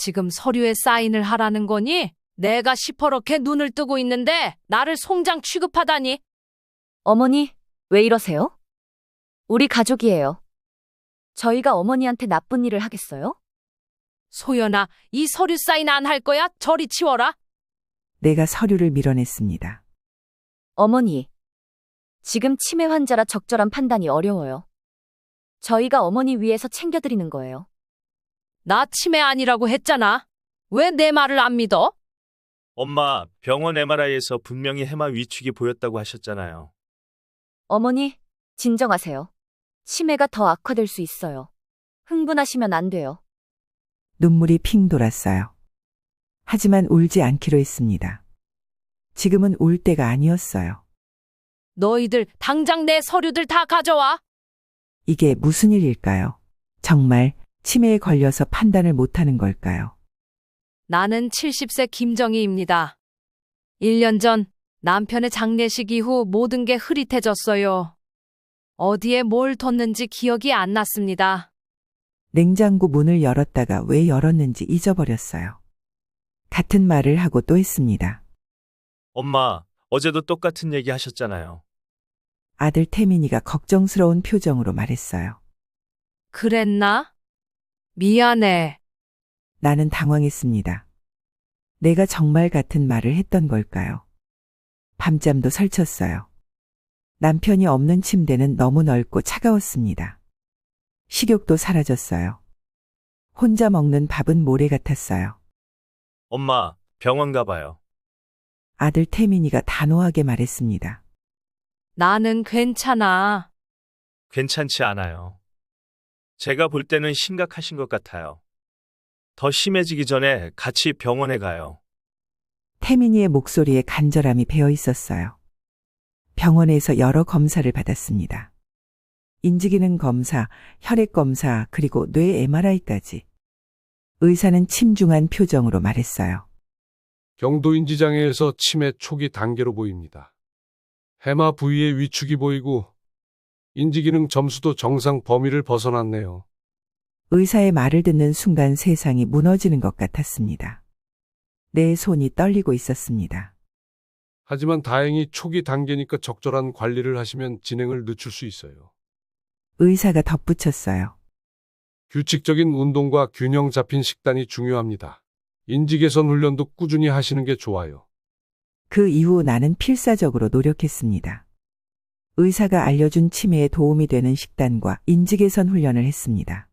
지금 서류에 사인을 하라는 거니? 내가 시퍼렇게 눈을 뜨고 있는데 나를 송장 취급하다니. 어머니, 왜 이러세요? 우리 가족이에요. 저희가 어머니한테 나쁜 일을 하겠어요? 소연아, 이 서류 사인 안 할 거야? 저리 치워라. 내가 서류를 밀어냈습니다. 어머니, 지금 치매 환자라 적절한 판단이 어려워요. 저희가 어머니 위해서 챙겨드리는 거예요. 나 치매 아니라고 했잖아. 왜 내 말을 안 믿어? 엄마, 병원 MRI에서 분명히 해마 위축이 보였다고 하셨잖아요. 어머니, 진정하세요. 치매가 더 악화될 수 있어요. 흥분하시면 안 돼요. 눈물이 핑 돌았어요. 하지만 울지 않기로 했습니다. 지금은 울 때가 아니었어요. 너희들 당장 내 서류들 다 가져와. 이게 무슨 일일까요? 정말 치매에 걸려서 판단을 못하는 걸까요? 나는 70세 김정희입니다. 1년 전 남편의 장례식 이후 모든 게 흐릿해졌어요. 어디에 뭘 뒀는지 기억이 안 났습니다. 냉장고 문을 열었다가 왜 열었는지 잊어버렸어요. 같은 말을 하고 또 했습니다. 엄마, 어제도 똑같은 얘기 하셨잖아요. 아들 태민이가 걱정스러운 표정으로 말했어요. 그랬나? 미안해. 나는 당황했습니다. 내가 정말 같은 말을 했던 걸까요? 밤잠도 설쳤어요. 남편이 없는 침대는 너무 넓고 차가웠습니다. 식욕도 사라졌어요. 혼자 먹는 밥은 모래 같았어요. 엄마, 병원 가봐요. 아들 태민이가 단호하게 말했습니다. 나는 괜찮아. 괜찮지 않아요. 제가 볼 때는 심각하신 것 같아요. 더 심해지기 전에 같이 병원에 가요. 태민이의 목소리에 간절함이 배어 있었어요. 병원에서 여러 검사를 받았습니다. 인지기능 검사, 혈액 검사, 그리고 뇌 MRI까지. 의사는 침중한 표정으로 말했어요. 경도인지장애에서 치매 초기 단계로 보입니다. 해마 부위에 위축이 보이고 인지기능 점수도 정상 범위를 벗어났네요. 의사의 말을 듣는 순간 세상이 무너지는 것 같았습니다. 내 손이 떨리고 있었습니다. 하지만 다행히 초기 단계니까 적절한 관리를 하시면 진행을 늦출 수 있어요. 의사가 덧붙였어요. 규칙적인 운동과 균형 잡힌 식단이 중요합니다. 인지 개선 훈련도 꾸준히 하시는 게 좋아요. 그 이후 나는 필사적으로 노력했습니다. 의사가 알려준 치매에 도움이 되는 식단과 인지 개선 훈련을 했습니다.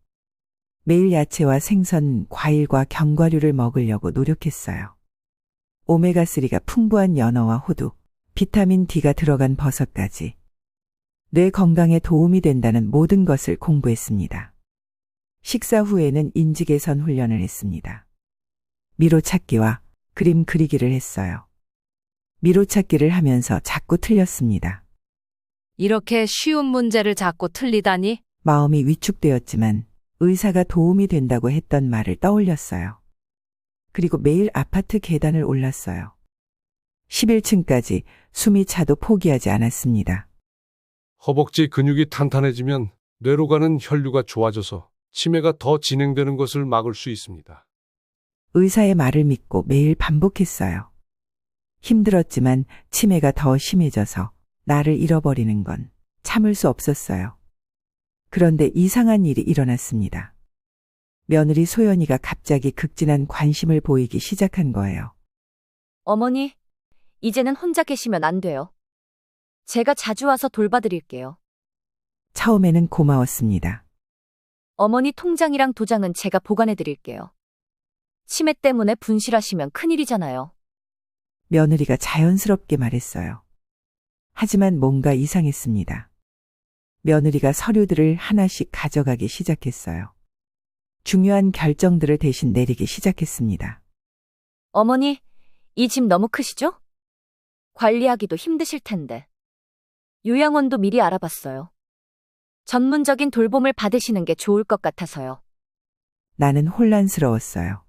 매일 야채와 생선, 과일과 견과류를 먹으려고 노력했어요. 오메가3가 풍부한 연어와 호두, 비타민 D가 들어간 버섯까지. 뇌 건강에 도움이 된다는 모든 것을 공부했습니다. 식사 후에는 인지 개선 훈련을 했습니다. 미로 찾기와 그림 그리기를 했어요. 미로 찾기를 하면서 자꾸 틀렸습니다. 이렇게 쉬운 문제를 자꾸 틀리다니? 마음이 위축되었지만 의사가 도움이 된다고 했던 말을 떠올렸어요. 그리고 매일 아파트 계단을 올랐어요. 11층까지 숨이 차도 포기하지 않았습니다. 허벅지 근육이 탄탄해지면 뇌로 가는 혈류가 좋아져서 치매가 더 진행되는 것을 막을 수 있습니다. 의사의 말을 믿고 매일 반복했어요. 힘들었지만 치매가 더 심해져서 나를 잃어버리는 건 참을 수 없었어요. 그런데 이상한 일이 일어났습니다. 며느리 소연이가 갑자기 극진한 관심을 보이기 시작한 거예요. 어머니, 이제는 혼자 계시면 안 돼요. 제가 자주 와서 돌봐드릴게요. 처음에는 고마웠습니다. 어머니 통장이랑 도장은 제가 보관해드릴게요. 치매 때문에 분실하시면 큰일이잖아요. 며느리가 자연스럽게 말했어요. 하지만 뭔가 이상했습니다. 며느리가 서류들을 하나씩 가져가기 시작했어요. 중요한 결정들을 대신 내리기 시작했습니다. 어머니, 이 집 너무 크시죠? 관리하기도 힘드실 텐데. 요양원도 미리 알아봤어요. 전문적인 돌봄을 받으시는 게 좋을 것 같아서요. 나는 혼란스러웠어요.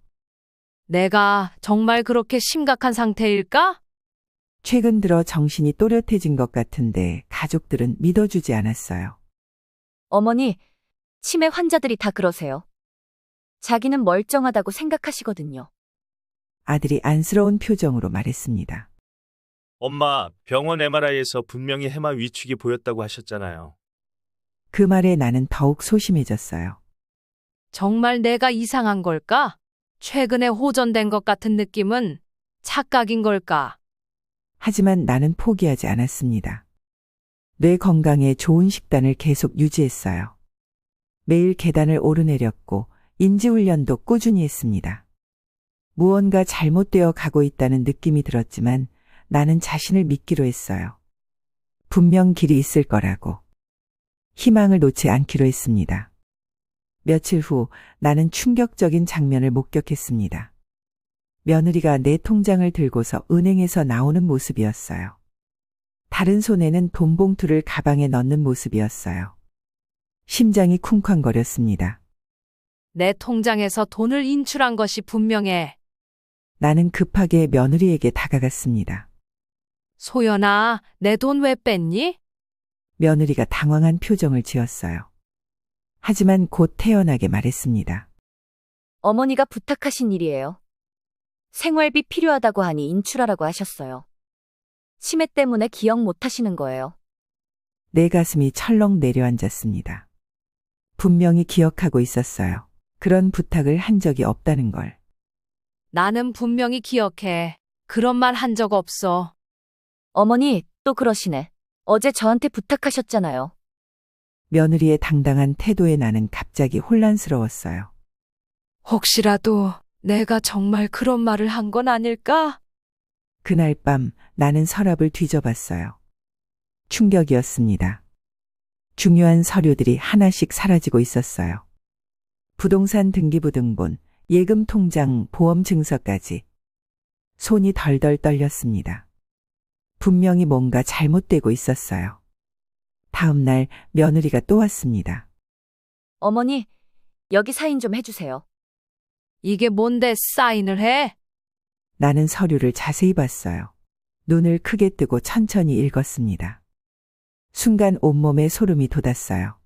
내가 정말 그렇게 심각한 상태일까? 최근 들어 정신이 또렷해진 것 같은데 가족들은 믿어주지 않았어요. 어머니, 치매 환자들이 다 그러세요. 자기는 멀쩡하다고 생각하시거든요. 아들이 안쓰러운 표정으로 말했습니다. 엄마, 병원 MRI에서 분명히 해마 위축이 보였다고 하셨잖아요. 그 말에 나는 더욱 소심해졌어요. 정말 내가 이상한 걸까? 최근에 호전된 것 같은 느낌은 착각인 걸까? 하지만 나는 포기하지 않았습니다. 뇌 건강에 좋은 식단을 계속 유지했어요. 매일 계단을 오르내렸고 인지훈련도 꾸준히 했습니다. 무언가 잘못되어 가고 있다는 느낌이 들었지만 나는 자신을 믿기로 했어요. 분명 길이 있을 거라고. 희망을 놓지 않기로 했습니다. 며칠 후 나는 충격적인 장면을 목격했습니다. 며느리가 내 통장을 들고서 은행에서 나오는 모습이었어요. 다른 손에는 돈 봉투를 가방에 넣는 모습이었어요. 심장이 쿵쾅거렸습니다. 내 통장에서 돈을 인출한 것이 분명해. 나는 급하게 며느리에게 다가갔습니다. 소연아, 내 돈 왜 뺐니? 며느리가 당황한 표정을 지었어요. 하지만 곧 태연하게 말했습니다. 어머니가 부탁하신 일이에요. 생활비 필요하다고 하니 인출하라고 하셨어요. 치매 때문에 기억 못 하시는 거예요. 내 가슴이 철렁 내려앉았습니다. 분명히 기억하고 있었어요. 그런 부탁을 한 적이 없다는 걸. 나는 분명히 기억해. 그런 말 한 적 없어. 어머니, 또 그러시네. 어제 저한테 부탁하셨잖아요. 며느리의 당당한 태도에 나는 갑자기 혼란스러웠어요. 혹시라도 내가 정말 그런 말을 한 건 아닐까? 그날 밤 나는 서랍을 뒤져봤어요. 충격이었습니다. 중요한 서류들이 하나씩 사라지고 있었어요. 부동산 등기부 등본, 예금 통장, 보험 증서까지. 손이 덜덜 떨렸습니다. 분명히 뭔가 잘못되고 있었어요. 다음 날 며느리가 또 왔습니다. 어머니, 여기 사인 좀 해주세요. 이게 뭔데 사인을 해? 나는 서류를 자세히 봤어요. 눈을 크게 뜨고 천천히 읽었습니다. 순간 온몸에 소름이 돋았어요.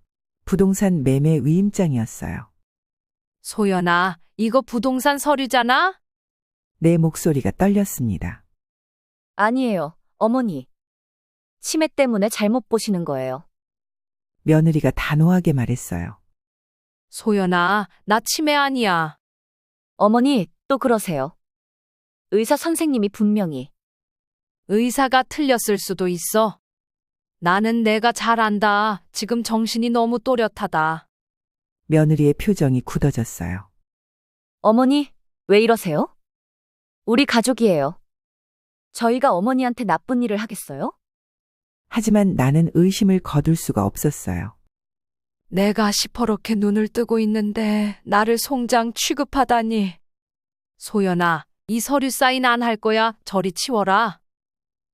부동산 매매 위임장이었어요. 소연아, 이거 부동산 서류잖아? 내 목소리가 떨렸습니다. 아니에요, 어머니. 치매 때문에 잘못 보시는 거예요. 며느리가 단호하게 말했어요. 소연아, 나 치매 아니야. 어머니, 또 그러세요. 의사 선생님이 분명히. 의사가 틀렸을 수도 있어. 나는 내가 잘 안다. 지금 정신이 너무 또렷하다. 며느리의 표정이 굳어졌어요. 어머니, 왜 이러세요? 우리 가족이에요. 저희가 어머니한테 나쁜 일을 하겠어요? 하지만 나는 의심을 거둘 수가 없었어요. 내가 시퍼렇게 눈을 뜨고 있는데 나를 송장 취급하다니. 소연아, 이 서류 사인 안 할 거야. 저리 치워라.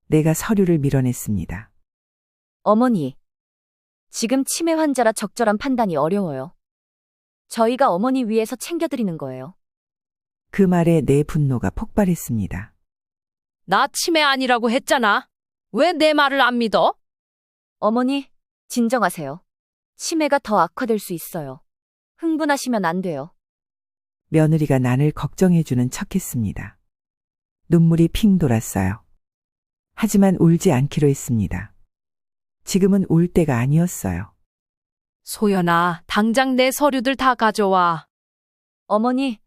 내가 서류를 밀어냈습니다. 어머니, 지금 치매 환자라 적절한 판단이 어려워요. 저희가 어머니 위해서 챙겨드리는 거예요. 그 말에 내 분노가 폭발했습니다. 나 치매 아니라고 했잖아. 왜 내 말을 안 믿어? 어머니, 진정하세요. 치매가 더 악화될 수 있어요. 흥분하시면 안 돼요. 며느리가 나를 걱정해주는 척했습니다. 눈물이 핑 돌았어요. 하지만 울지 않기로 했습니다. 지금은 울 때가 아니었어요. 소연아, 당장 내 서류들 다 가져와. 어머니,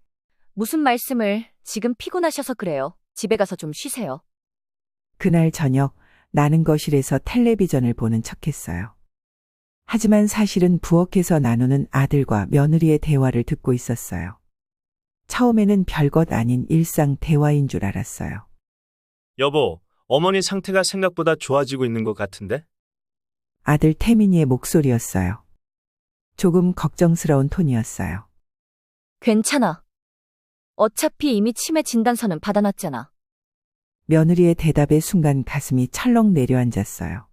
무슨 말씀을 지금 피곤하셔서 그래요. 집에 가서 좀 쉬세요. 그날 저녁 나는 거실에서 텔레비전을 보는 척했어요. 하지만 사실은 부엌에서 나누는 아들과 며느리의 대화를 듣고 있었어요. 처음에는 별것 아닌 일상 대화인 줄 알았어요. 여보, 어머니 상태가 생각보다 좋아지고 있는 것 같은데? 아들 태민이의 목소리였어요. 조금 걱정스러운 톤이었어요. 괜찮아. 어차피 이미 치매 진단서는 받아놨잖아. 며느리의 대답에 순간 가슴이 철렁 내려앉았어요.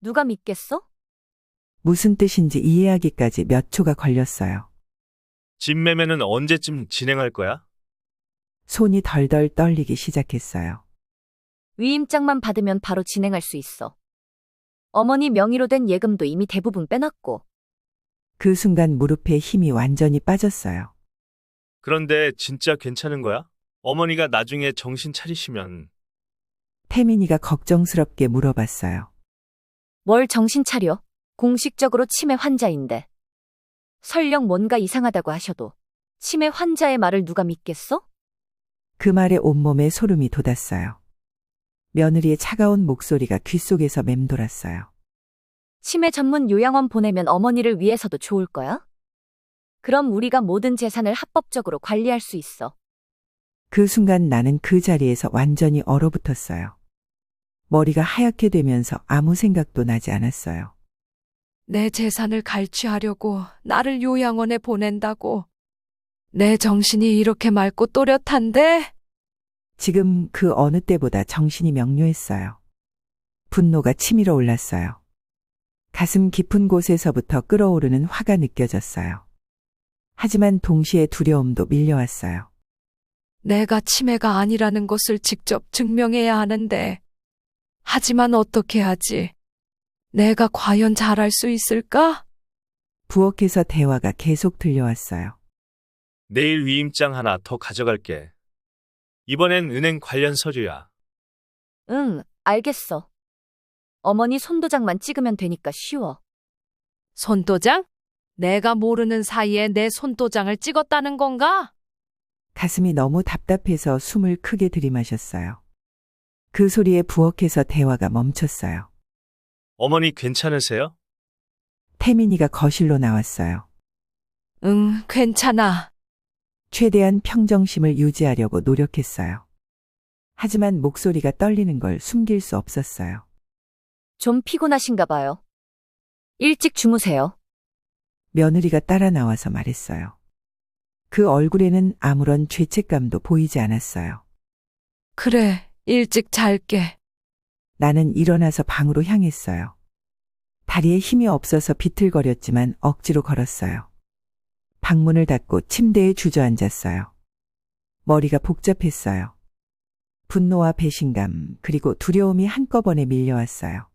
누가 믿겠어? 무슨 뜻인지 이해하기까지 몇 초가 걸렸어요. 집 매매는 언제쯤 진행할 거야? 손이 덜덜 떨리기 시작했어요. 위임장만 받으면 바로 진행할 수 있어. 어머니 명의로 된 예금도 이미 대부분 빼놨고. 그 순간 무릎에 힘이 완전히 빠졌어요. 그런데 진짜 괜찮은 거야? 어머니가 나중에 정신 차리시면 태민이가 걱정스럽게 물어봤어요. 뭘 정신 차려? 공식적으로 치매 환자인데. 설령 뭔가 이상하다고 하셔도 치매 환자의 말을 누가 믿겠어? 그 말에 온몸에 소름이 돋았어요. 며느리의 차가운 목소리가 귓속에서 맴돌았어요. 치매 전문 요양원 보내면 어머니를 위해서도 좋을 거야? 그럼 우리가 모든 재산을 합법적으로 관리할 수 있어. 그 순간 나는 그 자리에서 완전히 얼어붙었어요. 머리가 하얗게 되면서 아무 생각도 나지 않았어요. 내 재산을 갈취하려고 나를 요양원에 보낸다고. 내 정신이 이렇게 맑고 또렷한데? 지금 그 어느 때보다 정신이 명료했어요. 분노가 치밀어 올랐어요. 가슴 깊은 곳에서부터 끓어오르는 화가 느껴졌어요. 하지만 동시에 두려움도 밀려왔어요. 내가 치매가 아니라는 것을 직접 증명해야 하는데. 하지만 어떻게 하지? 내가 과연 잘할 수 있을까? 부엌에서 대화가 계속 들려왔어요. 내일 위임장 하나 더 가져갈게. 이번엔 은행 관련 서류야. 응, 알겠어. 어머니 손도장만 찍으면 되니까 쉬워. 손도장? 내가 모르는 사이에 내 손도장을 찍었다는 건가? 가슴이 너무 답답해서 숨을 크게 들이마셨어요. 그 소리에 부엌에서 대화가 멈췄어요. 어머니 괜찮으세요? 태민이가 거실로 나왔어요. 응, 괜찮아. 최대한 평정심을 유지하려고 노력했어요. 하지만 목소리가 떨리는 걸 숨길 수 없었어요. 좀 피곤하신가 봐요. 일찍 주무세요. 며느리가 따라 나와서 말했어요. 그 얼굴에는 아무런 죄책감도 보이지 않았어요. 그래, 일찍 잘게. 나는 일어나서 방으로 향했어요. 다리에 힘이 없어서 비틀거렸지만 억지로 걸었어요. 방문을 닫고 침대에 주저앉았어요. 머리가 복잡했어요. 분노와 배신감, 그리고 두려움이 한꺼번에 밀려왔어요.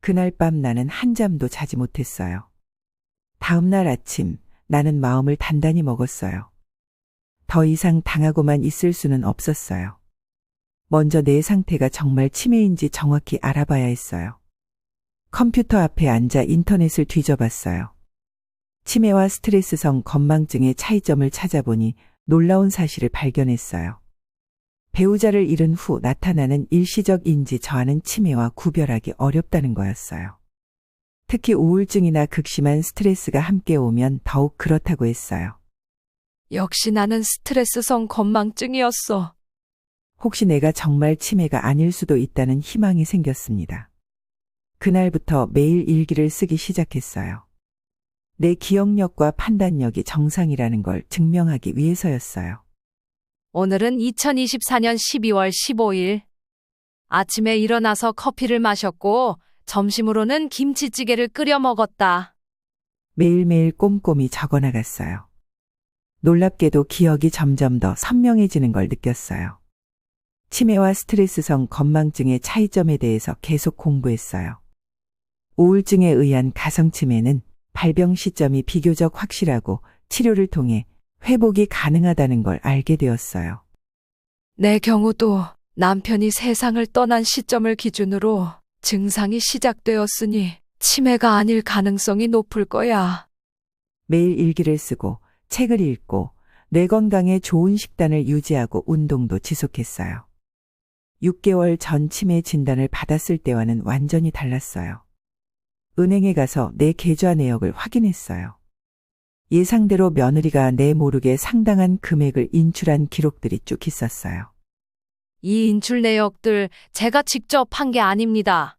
그날 밤 나는 한잠도 자지 못했어요. 다음 날 아침 나는 마음을 단단히 먹었어요. 더 이상 당하고만 있을 수는 없었어요. 먼저 내 상태가 정말 치매인지 정확히 알아봐야 했어요. 컴퓨터 앞에 앉아 인터넷을 뒤져봤어요. 치매와 스트레스성 건망증의 차이점을 찾아보니 놀라운 사실을 발견했어요. 배우자를 잃은 후 나타나는 일시적 인지 저하는 치매와 구별하기 어렵다는 거였어요. 특히 우울증이나 극심한 스트레스가 함께 오면 더욱 그렇다고 했어요. 역시 나는 스트레스성 건망증이었어. 혹시 내가 정말 치매가 아닐 수도 있다는 희망이 생겼습니다. 그날부터 매일 일기를 쓰기 시작했어요. 내 기억력과 판단력이 정상이라는 걸 증명하기 위해서였어요. 오늘은 2024년 12월 15일. 아침에 일어나서 커피를 마셨고 점심으로는 김치찌개를 끓여 먹었다. 매일매일 꼼꼼히 적어나갔어요. 놀랍게도 기억이 점점 더 선명해지는 걸 느꼈어요. 치매와 스트레스성 건망증의 차이점에 대해서 계속 공부했어요. 우울증에 의한 가성치매는 발병 시점이 비교적 확실하고 치료를 통해 회복이 가능하다는 걸 알게 되었어요. 내 경우도 남편이 세상을 떠난 시점을 기준으로 증상이 시작되었으니 치매가 아닐 가능성이 높을 거야. 매일 일기를 쓰고 책을 읽고 뇌 건강에 좋은 식단을 유지하고 운동도 지속했어요. 6개월 전 치매 진단을 받았을 때와는 완전히 달랐어요. 은행에 가서 내 계좌 내역을 확인했어요. 예상대로 며느리가 내 모르게 상당한 금액을 인출한 기록들이 쭉 있었어요. 이 인출 내역들 제가 직접 한 게 아닙니다.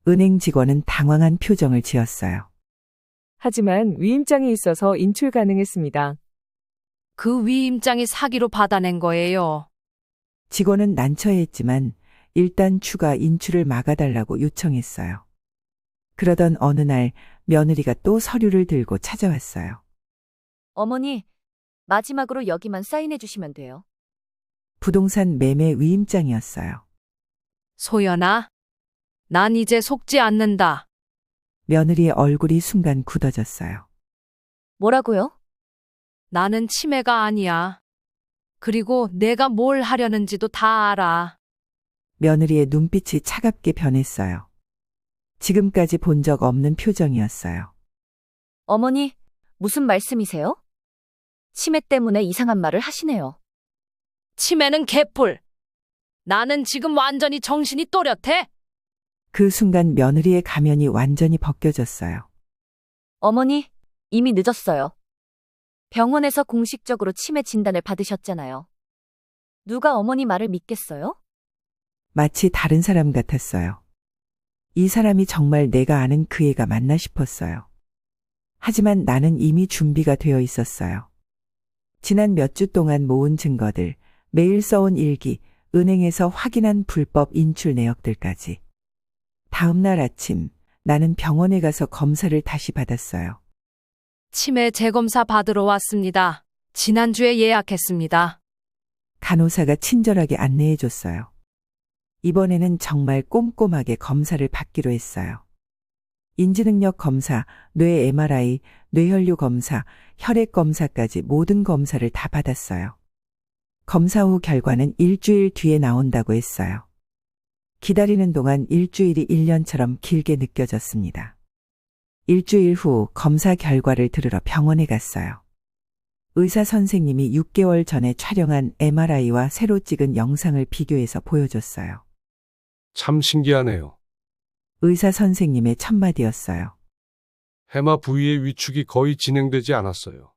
은행 직원은 당황한 표정을 지었어요. 하지만 위임장이 있어서 인출 가능했습니다. 그 위임장이 사기로 받아낸 거예요. 직원은 난처해했지만 일단 추가 인출을 막아달라고 요청했어요. 그러던 어느 날 며느리가 또 서류를 들고 찾아왔어요. 어머니, 마지막으로 여기만 사인해 주시면 돼요. 부동산 매매 위임장이었어요. 소연아, 난 이제 속지 않는다. 며느리의 얼굴이 순간 굳어졌어요. 뭐라고요? 나는 치매가 아니야. 그리고 내가 뭘 하려는지도 다 알아. 며느리의 눈빛이 차갑게 변했어요. 지금까지 본 적 없는 표정이었어요. 어머니, 무슨 말씀이세요? 치매 때문에 이상한 말을 하시네요. 치매는 개뿔. 나는 지금 완전히 정신이 또렷해. 그 순간 며느리의 가면이 완전히 벗겨졌어요. 어머니, 이미 늦었어요. 병원에서 공식적으로 치매 진단을 받으셨잖아요. 누가 어머니 말을 믿겠어요? 마치 다른 사람 같았어요. 이 사람이 정말 내가 아는 그 애가 맞나 싶었어요. 하지만 나는 이미 준비가 되어 있었어요. 지난 몇 주 동안 모은 증거들, 매일 써온 일기, 은행에서 확인한 불법 인출 내역들까지. 다음 날 아침, 나는 병원에 가서 검사를 다시 받았어요. 치매 재검사 받으러 왔습니다. 지난주에 예약했습니다. 간호사가 친절하게 안내해 줬어요. 이번에는 정말 꼼꼼하게 검사를 받기로 했어요. 인지능력 검사, 뇌 MRI, 뇌혈류 검사, 혈액 검사까지 모든 검사를 다 받았어요. 검사 후 결과는 일주일 뒤에 나온다고 했어요. 기다리는 동안 일주일이 1년처럼 길게 느껴졌습니다. 일주일 후 검사 결과를 들으러 병원에 갔어요. 의사 선생님이 6개월 전에 촬영한 MRI와 새로 찍은 영상을 비교해서 보여줬어요. 참 신기하네요. 의사 선생님의 첫마디였어요. 해마 부위의 위축이 거의 진행되지 않았어요.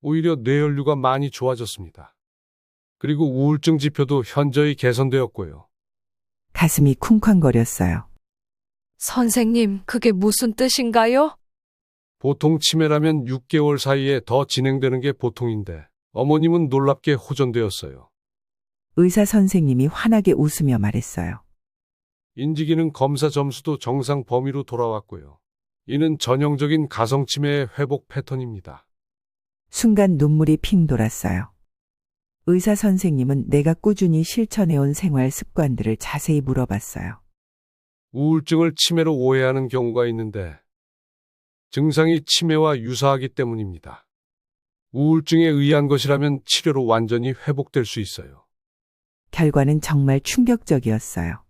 오히려 뇌혈류가 많이 좋아졌습니다. 그리고 우울증 지표도 현저히 개선되었고요. 가슴이 쿵쾅거렸어요. 선생님, 그게 무슨 뜻인가요? 보통 치매라면 6개월 사이에 더 진행되는 게 보통인데 어머님은 놀랍게 호전되었어요. 의사 선생님이 환하게 웃으며 말했어요. 인지기능 검사 점수도 정상 범위로 돌아왔고요. 이는 전형적인 가성치매의 회복 패턴입니다. 순간 눈물이 핑 돌았어요. 의사 선생님은 내가 꾸준히 실천해온 생활 습관들을 자세히 물어봤어요. 우울증을 치매로 오해하는 경우가 있는데 증상이 치매와 유사하기 때문입니다. 우울증에 의한 것이라면 치료로 완전히 회복될 수 있어요. 결과는 정말 충격적이었어요.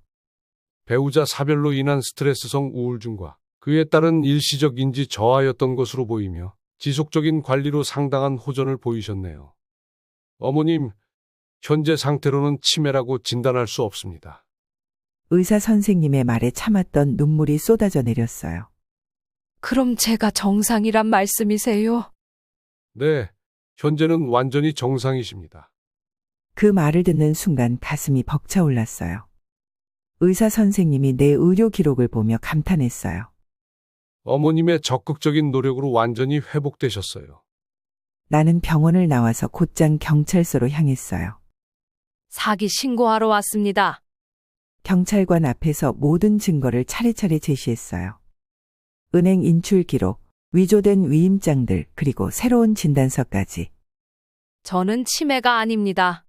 배우자 사별로 인한 스트레스성 우울증과 그에 따른 일시적 인지 저하였던 것으로 보이며 지속적인 관리로 상당한 호전을 보이셨네요. 어머님, 현재 상태로는 치매라고 진단할 수 없습니다. 의사 선생님의 말에 참았던 눈물이 쏟아져 내렸어요. 그럼 제가 정상이란 말씀이세요? 네, 현재는 완전히 정상이십니다. 그 말을 듣는 순간 가슴이 벅차올랐어요. 의사 선생님이 내 의료 기록을 보며 감탄했어요. 어머님의 적극적인 노력으로 완전히 회복되셨어요. 나는 병원을 나와서 곧장 경찰서로 향했어요. 사기 신고하러 왔습니다. 경찰관 앞에서 모든 증거를 차례차례 제시했어요. 은행 인출 기록, 위조된 위임장들, 그리고 새로운 진단서까지. 저는 치매가 아닙니다.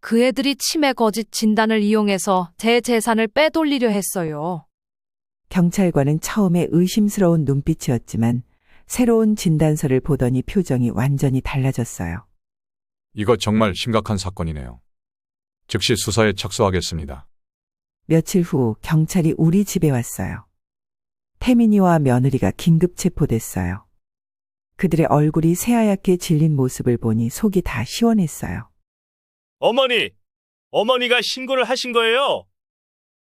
그 애들이 치매 거짓 진단을 이용해서 제 재산을 빼돌리려 했어요. 경찰관은 처음에 의심스러운 눈빛이었지만 새로운 진단서를 보더니 표정이 완전히 달라졌어요. 이거 정말 심각한 사건이네요. 즉시 수사에 착수하겠습니다. 며칠 후 경찰이 우리 집에 왔어요. 태민이와 며느리가 긴급 체포됐어요. 그들의 얼굴이 새하얗게 질린 모습을 보니 속이 다 시원했어요. 어머니가 신고를 하신 거예요?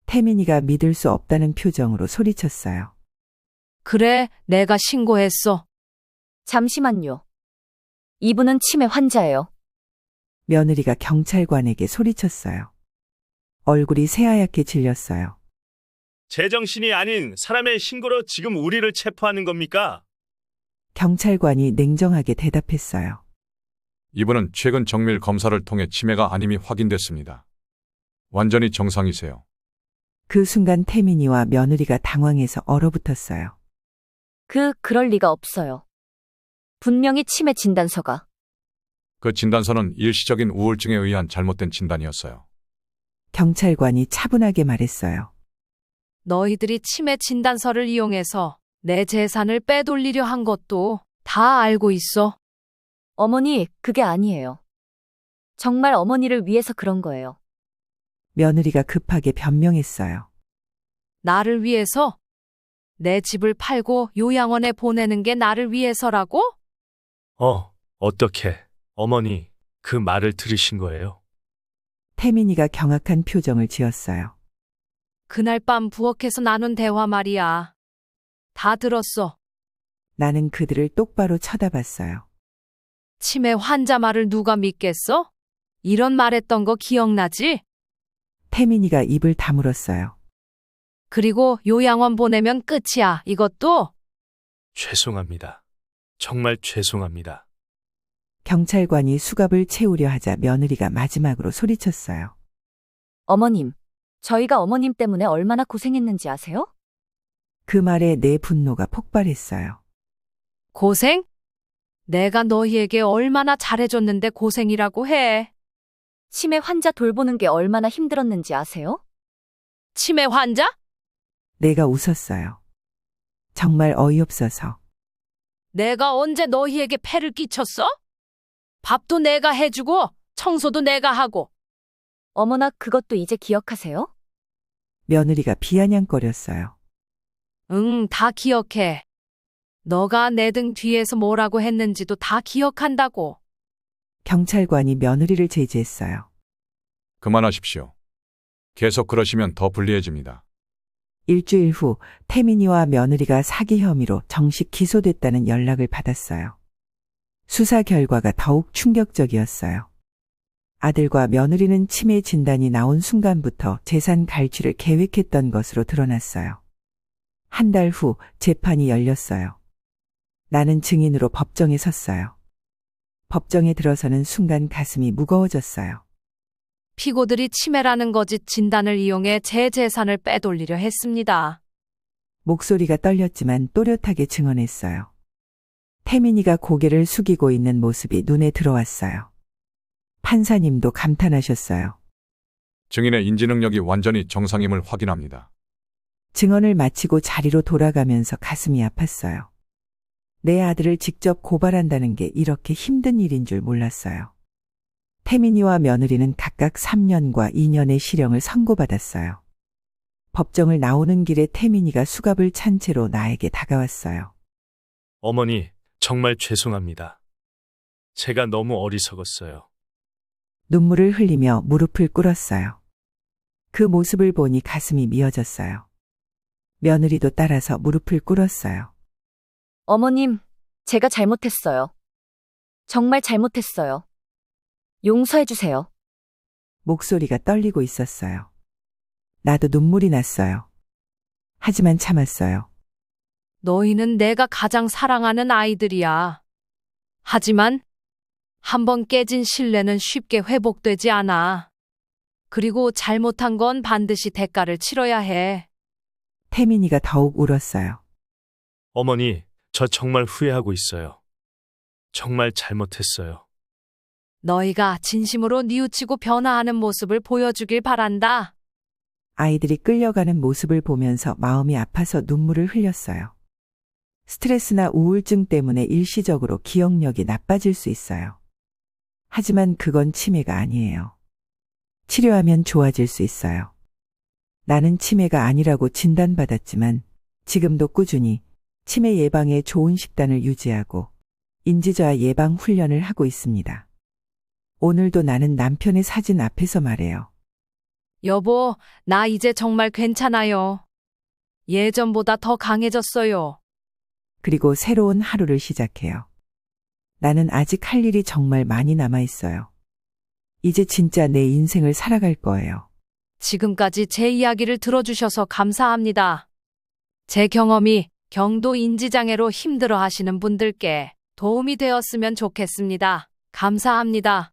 태민이가 믿을 수 없다는 표정으로 소리쳤어요. 그래, 내가 신고했어. 잠시만요. 이분은 치매 환자예요. 며느리가 경찰관에게 소리쳤어요. 얼굴이 새하얗게 질렸어요. 제정신이 아닌 사람의 신고로 지금 우리를 체포하는 겁니까? 경찰관이 냉정하게 대답했어요. 이분은 최근 정밀 검사를 통해 치매가 아님이 확인됐습니다. 완전히 정상이세요. 그 순간 태민이와 며느리가 당황해서 얼어붙었어요. 그럴 리가 없어요. 분명히 치매 진단서가. 그 진단서는 일시적인 우울증에 의한 잘못된 진단이었어요. 경찰관이 차분하게 말했어요. 너희들이 치매 진단서를 이용해서 내 재산을 빼돌리려 한 것도 다 알고 있어. 어머니, 그게 아니에요. 정말 어머니를 위해서 그런 거예요. 며느리가 급하게 변명했어요. 나를 위해서? 내 집을 팔고 요양원에 보내는 게 나를 위해서라고? 어떻게, 어머니, 그 말을 들으신 거예요? 태민이가 경악한 표정을 지었어요. 그날 밤 부엌에서 나눈 대화 말이야. 다 들었어. 나는 그들을 똑바로 쳐다봤어요. 치매 환자 말을 누가 믿겠어? 이런 말했던 거 기억나지? 태민이가 입을 다물었어요. 그리고 요양원 보내면 끝이야. 이것도? 죄송합니다. 정말 죄송합니다. 경찰관이 수갑을 채우려 하자 며느리가 마지막으로 소리쳤어요. 어머님, 저희가 어머님 때문에 얼마나 고생했는지 아세요? 그 말에 내 분노가 폭발했어요. 고생? 내가 너희에게 얼마나 잘해줬는데 고생이라고 해. 치매 환자 돌보는 게 얼마나 힘들었는지 아세요? 치매 환자? 내가 웃었어요. 정말 어이없어서. 내가 언제 너희에게 폐를 끼쳤어? 밥도 내가 해주고 청소도 내가 하고. 어머나, 그것도 이제 기억하세요? 며느리가 비아냥거렸어요. 응, 다 기억해. 너가 내 등 뒤에서 뭐라고 했는지도 다 기억한다고. 경찰관이 며느리를 제지했어요. 그만하십시오. 계속 그러시면 더 불리해집니다. 일주일 후 태민이와 며느리가 사기 혐의로 정식 기소됐다는 연락을 받았어요. 수사 결과가 더욱 충격적이었어요. 아들과 며느리는 치매 진단이 나온 순간부터 재산 갈취를 계획했던 것으로 드러났어요. 한 달 후 재판이 열렸어요. 나는 증인으로 법정에 섰어요. 법정에 들어서는 순간 가슴이 무거워졌어요. 피고들이 치매라는 거짓 진단을 이용해 제 재산을 빼돌리려 했습니다. 목소리가 떨렸지만 또렷하게 증언했어요. 태민이가 고개를 숙이고 있는 모습이 눈에 들어왔어요. 판사님도 감탄하셨어요. 증인의 인지 능력이 완전히 정상임을 확인합니다. 증언을 마치고 자리로 돌아가면서 가슴이 아팠어요. 내 아들을 직접 고발한다는 게 이렇게 힘든 일인 줄 몰랐어요. 태민이와 며느리는 각각 3년과 2년의 실형을 선고받았어요. 법정을 나오는 길에 태민이가 수갑을 찬 채로 나에게 다가왔어요. 어머니, 정말 죄송합니다. 제가 너무 어리석었어요. 눈물을 흘리며 무릎을 꿇었어요. 그 모습을 보니 가슴이 미어졌어요. 며느리도 따라서 무릎을 꿇었어요. 어머님, 제가 잘못했어요. 정말 잘못했어요. 용서해주세요. 목소리가 떨리고 있었어요. 나도 눈물이 났어요. 하지만 참았어요. 너희는 내가 가장 사랑하는 아이들이야. 하지만 한번 깨진 신뢰는 쉽게 회복되지 않아. 그리고 잘못한 건 반드시 대가를 치러야 해. 태민이가 더욱 울었어요. 어머니, 저 정말 후회하고 있어요. 정말 잘못했어요. 너희가 진심으로 뉘우치고 변화하는 모습을 보여주길 바란다. 아이들이 끌려가는 모습을 보면서 마음이 아파서 눈물을 흘렸어요. 스트레스나 우울증 때문에 일시적으로 기억력이 나빠질 수 있어요. 하지만 그건 치매가 아니에요. 치료하면 좋아질 수 있어요. 나는 치매가 아니라고 진단받았지만 지금도 꾸준히 치매 예방에 좋은 식단을 유지하고 인지저하 예방 훈련을 하고 있습니다. 오늘도 나는 남편의 사진 앞에서 말해요. 여보, 나 이제 정말 괜찮아요. 예전보다 더 강해졌어요. 그리고 새로운 하루를 시작해요. 나는 아직 할 일이 정말 많이 남아 있어요. 이제 진짜 내 인생을 살아갈 거예요. 지금까지 제 이야기를 들어주셔서 감사합니다. 제 경험이 경도 인지장애로 힘들어 하시는 분들께 도움이 되었으면 좋겠습니다. 감사합니다.